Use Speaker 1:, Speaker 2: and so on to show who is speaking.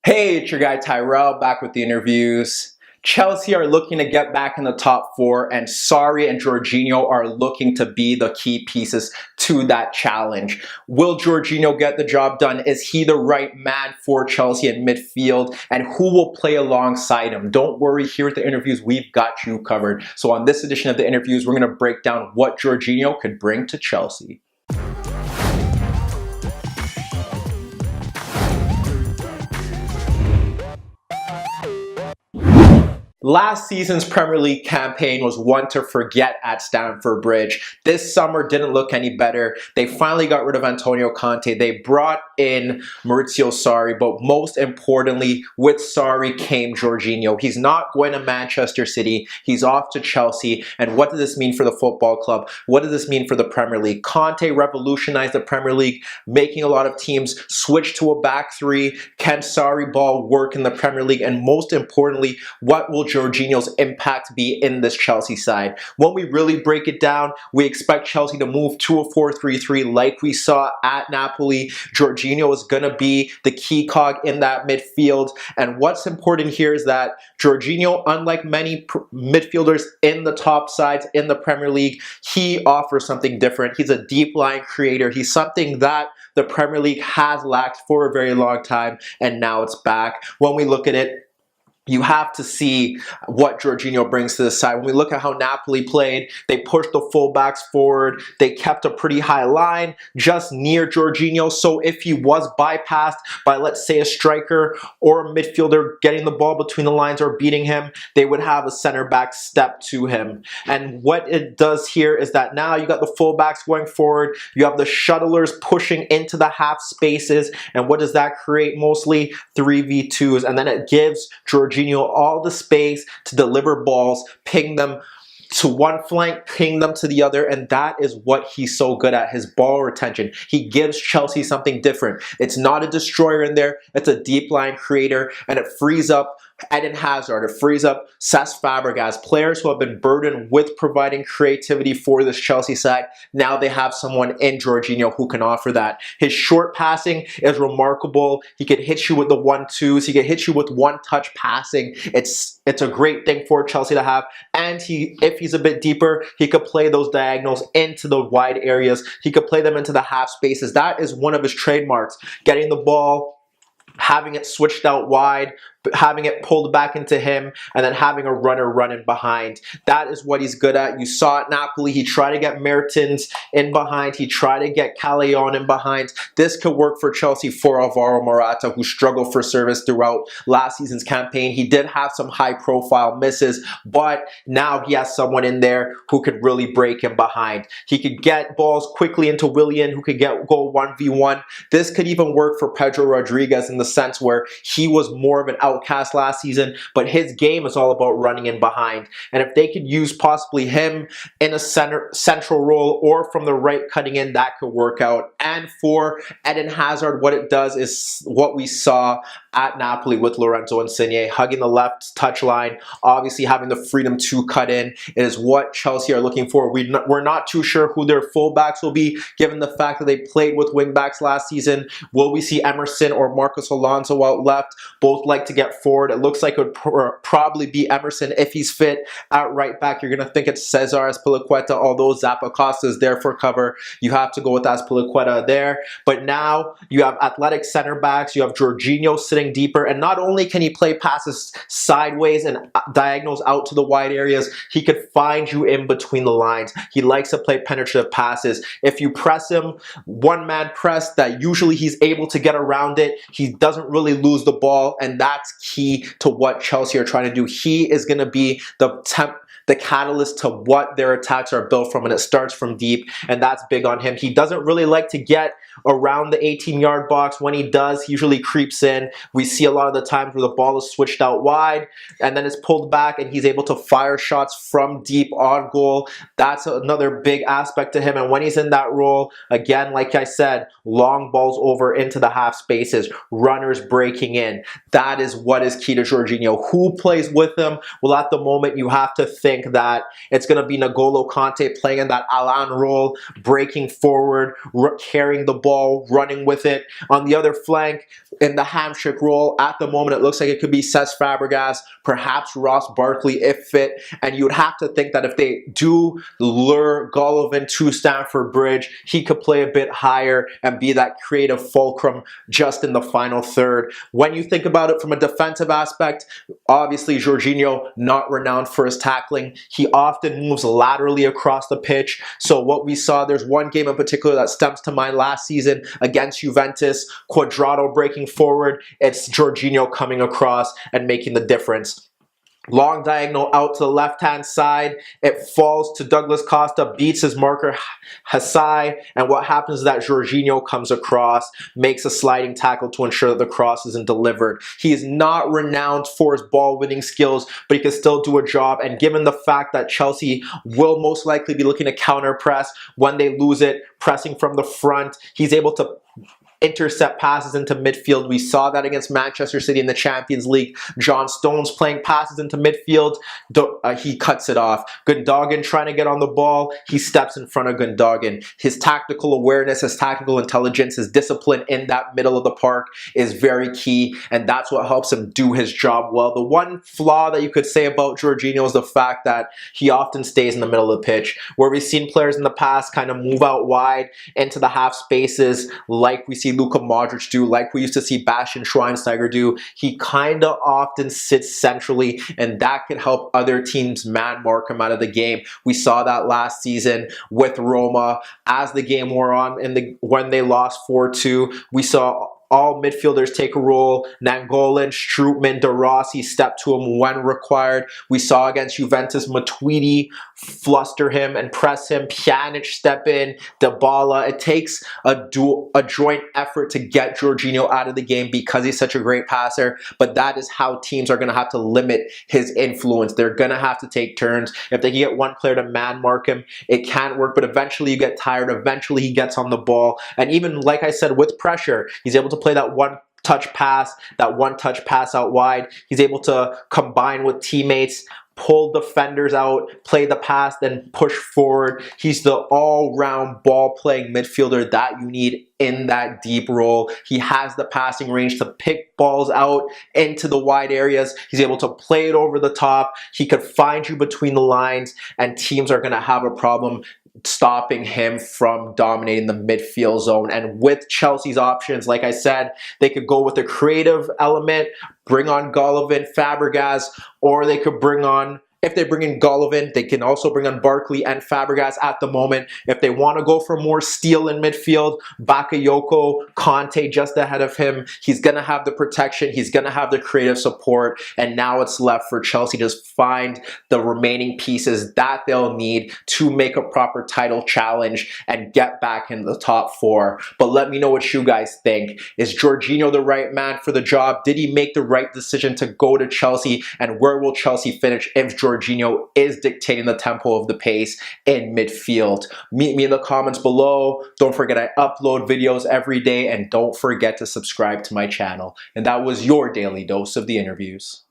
Speaker 1: Hey, it's your guy Tyrrell back with the interviews. Chelsea are looking to get back in the top four, and Sarri and Jorginho are looking to be the key pieces to that challenge. Will Jorginho get the job done? Is he the right man for Chelsea in midfield? And who will play alongside him? Don't worry, here at the interviews, we've got you covered. So on this edition of the interviews, we're going to break down what Jorginho could bring to Chelsea. Last season's Premier League campaign was one to forget at Stamford Bridge. This summer didn't look any better. They finally got rid of Antonio Conte. They brought in Maurizio Sarri, but most importantly, with Sarri came Jorginho. He's not going to Manchester City. He's off to Chelsea. And what does this mean for the football club? What does this mean for the Premier League? Conte revolutionized the Premier League, making a lot of teams switch to a back three. Can Sarri ball work in the Premier League? And most importantly, what will Jorginho's impact be in this Chelsea side? When we really break it down, we expect Chelsea to move to a 4-3-3 like we saw at Napoli. Jorginho is going to be the key cog in that midfield. And what's important here is that Jorginho, unlike many midfielders in the top sides in the Premier League, he offers something different. He's a deep line creator. He's something that the Premier League has lacked for a very long time, and now it's back. When we look at it, you have to see what Jorginho brings to the side. When we look at how Napoli played, they pushed the fullbacks forward. They kept a pretty high line just near Jorginho. So if he was bypassed by, let's say, a striker or a midfielder getting the ball between the lines or beating him, they would have a center back step to him. And what it does here is that now you got the fullbacks going forward. You have the shuttlers pushing into the half spaces. And what does that create? Mostly 3v2s. And then it gives Jorginho all the space to deliver balls, ping them to one flank, ping them to the other, and that is what he's so good at, his ball retention. He gives Chelsea something different. It's not a destroyer in there, it's a deep line creator, and it frees up Eden Hazard, it frees up Cesc Fabregas, players who have been burdened with providing creativity for this Chelsea side. Now they have someone in Jorginho who can offer that. His short passing is remarkable. He could hit you with the 1-2s. He could hit you with one-touch passing. It's a great thing for Chelsea to have. And if he's a bit deeper, he could play those diagonals into the wide areas. He could play them into the half spaces. That is one of his trademarks, getting the ball, having it switched out wide, having it pulled back into him, and then having a runner running behind. That is what he's good at. You saw at Napoli, he tried to get Mertens in behind. He tried to get Callejon in behind. This could work for Chelsea for Alvaro Morata, who struggled for service throughout last season's campaign. He did have some high-profile misses, but now he has someone in there who could really break him behind. He could get balls quickly into Willian, who could go 1v1. This could even work for Pedro Rodriguez in the sense where he was more of an outcast last season, but his game is all about running in behind. And if they could use possibly him in a central role or from the right cutting in, that could work out. And for Eden Hazard, what it does is what we saw at Napoli with Lorenzo Insigne, hugging the left touchline, obviously having the freedom to cut in. It is what Chelsea are looking for. We're not too sure who their fullbacks will be, given the fact that they played with wingbacks last season. Will we see Emerson or Marcos Alonso out left? Both like to get forward. It looks like it would probably be Emerson if he's fit. At right back, you're going to think it's Cesar Azpilicueta, although Zappacosta is there for cover. You have to go with Azpilicueta there. But now you have athletic center backs. You have Jorginho sitting deeper, and not only can he play passes sideways and diagonals out to the wide areas, he could find you in between the lines. He likes to play penetrative passes. If you press him, one-man press, that usually he's able to get around it. He doesn't really lose the ball, and that's key to what Chelsea are trying to do. He is going to be the catalyst to what their attacks are built from, and it starts from deep, and that's big on him. He doesn't really like to get around the 18-yard box. When he does, he usually creeps in. We see a lot of the times where the ball is switched out wide, and then it's pulled back, and he's able to fire shots from deep on goal. That's another big aspect to him, and when he's in that role, again, like I said, long balls over into the half spaces, runners breaking in. That is what is key to Jorginho. Who plays with him? Well, at the moment, you have to think that it's going to be N'Golo Kanté playing in that Alan role, breaking forward, carrying the ball, running with it. On the other flank, in the hamstring role. At the moment, it looks like it could be Cesc Fabregas, perhaps Ross Barkley if fit. And you would have to think that if they do lure Golovin to Stamford Bridge, he could play a bit higher and be that creative fulcrum just in the final third. When you think about it from a defensive aspect, obviously Jorginho, not renowned for his tackling. He often moves laterally across the pitch. So what we saw, there's one game in particular that stems to mind last season against Juventus, Quadrado breaking forward, it's Jorginho coming across and making the difference. Long diagonal out to the left-hand side. It falls to Douglas Costa, beats his marker, Hassai, and what happens is that Jorginho comes across, makes a sliding tackle to ensure that the cross isn't delivered. He is not renowned for his ball-winning skills, but he can still do a job, and given the fact that Chelsea will most likely be looking to counter-press when they lose it, pressing from the front, he's able to intercept passes into midfield. We saw that against Manchester City in the Champions League. John Stones playing passes into midfield. He cuts it off. Gundogan trying to get on the ball. He steps in front of Gundogan. His tactical awareness, his tactical intelligence, his discipline in that middle of the park is very key, and that's what helps him do his job well. The one flaw that you could say about Jorginho is the fact that he often stays in the middle of the pitch, where we've seen players in the past kind of move out wide into the half spaces like we see Luka Modric do, like we used to see Bastian Schweinsteiger do. He kind of often sits centrally, and that could help other teams man mark him out of the game. We saw that last season with Roma. As the game wore on, when they lost 4-2, we saw all midfielders take a role. Nainggolan, Strootman, De Rossi step to him when required. We saw against Juventus, Matuidi fluster him and press him. Pjanic step in. Dybala. It takes a joint effort to get Jorginho out of the game because he's such a great passer, but that is how teams are going to have to limit his influence. They're going to have to take turns. If they can get one player to man mark him, it can't work, but eventually you get tired. Eventually he gets on the ball, and even like I said, with pressure, he's able to play that one-touch pass out wide. He's able to combine with teammates, pull defenders out, play the pass, then push forward. He's the all-round ball-playing midfielder that you need in that deep role. He has the passing range to pick balls out into the wide areas. He's able to play it over the top. He could find you between the lines, and teams are going to have a problem stopping him from dominating the midfield zone. And with Chelsea's options, like I said, they could go with a creative element, bring on Golovin, Fabregas, or they could bring on, if they bring in Golovin, they can also bring on Barkley and Fabregas at the moment. If they want to go for more steel in midfield, Bakayoko, Conte just ahead of him. He's going to have the protection. He's going to have the creative support. And now it's left for Chelsea to just find the remaining pieces that they'll need to make a proper title challenge and get back in the top four. But let me know what you guys think. Is Jorginho the right man for the job? Did he make the right decision to go to Chelsea? And where will Chelsea finish if Jorginho is dictating the tempo of the pace in midfield? Meet me in the comments below. Don't forget I upload videos every day, and don't forget to subscribe to my channel. And that was your daily dose of the interviews.